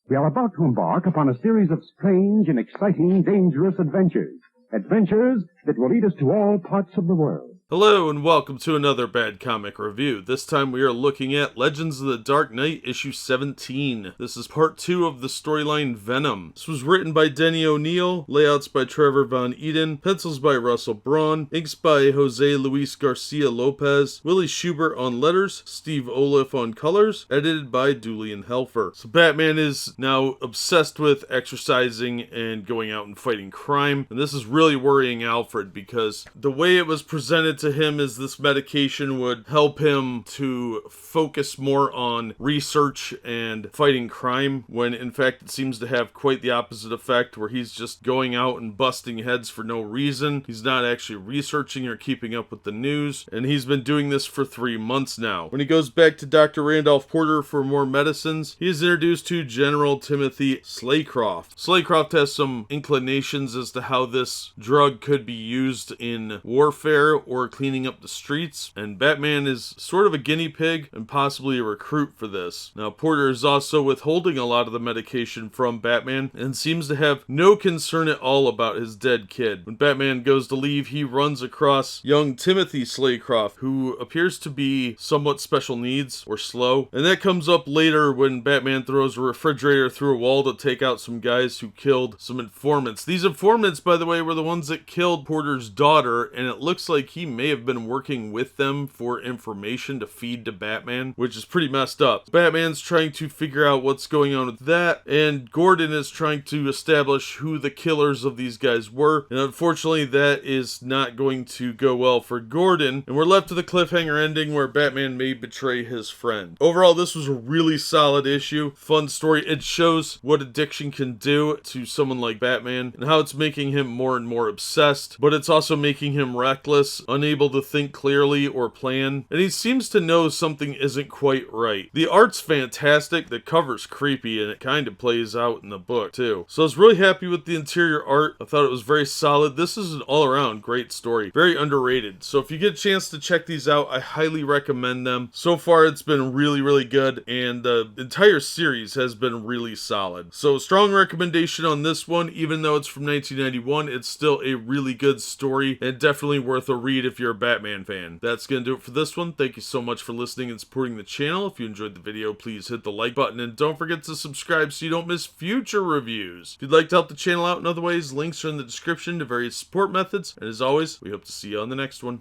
We are about to embark upon a series of strange and exciting, dangerous adventures. Adventures that will lead us to all parts of the world. Hello and welcome to another Bad Comic Review. This time we are looking at Legends of the Dark Knight issue 17. This is part 2 of the storyline Venom. This was written by Denny O'Neil, layouts by Trevor Von Eeden, pencils by Russell Braun, inks by Jose Luis Garcia Lopez, Willie Schubert on letters, Steve Oliff on colors, edited by Julian Helfer. So Batman is now obsessed with exercising and going out and fighting crime, and this is really worrying Alfred because the way it was presented to him is this medication would help him to focus more on research and fighting crime, when in fact it seems to have quite the opposite effect, where he's just going out and busting heads for no reason. He's not actually researching or keeping up with the news, and he's been doing this for 3 months now. When he goes back to Dr. Randolph Porter for more medicines, he is introduced to General Timothy Slaycroft. Slaycroft has some inclinations as to how this drug could be used in warfare or cleaning up the streets, and Batman is sort of a guinea pig and possibly a recruit for this. Now, Porter is also withholding a lot of the medication from Batman and seems to have no concern at all about his dead kid. When Batman goes to leave, he runs across young Timothy Slaycroft, who appears to be somewhat special needs or slow, and that comes up later when Batman throws a refrigerator through a wall to take out some guys who killed some informants. These informants, by the way, were the ones that killed Porter's daughter, and it looks like he may have been working with them for information to feed to Batman, which is pretty messed up. Batman's trying to figure out what's going on with that, and Gordon is trying to establish who the killers of these guys were, and unfortunately that is not going to go well for Gordon, and we're left with a cliffhanger ending where Batman may betray his friend. Overall, this was a really solid issue, fun story. It shows what addiction can do to someone like Batman, and how it's making him more and more obsessed, but it's also making him reckless, unable to think clearly or plan, and he seems to know something isn't quite right. The art's fantastic, the cover's creepy, and it kind of plays out in the book too. So I was really happy with the interior art. I thought it was very solid. This is an all-around great story. Very underrated. So if you get a chance to check these out, I highly recommend them. So far it's been really, really good, and the entire series has been really solid. So strong recommendation on this one. Even though it's from 1991, it's still a really good story, and definitely worth a read if you're a Batman fan. That's gonna do it for this one. Thank you so much for listening and supporting the channel. If you enjoyed the video, please hit the like button, and don't forget to subscribe so you don't miss future reviews. If you'd like to help the channel out in other ways, links are in the description to various support methods, and as always, we hope to see you on the next one.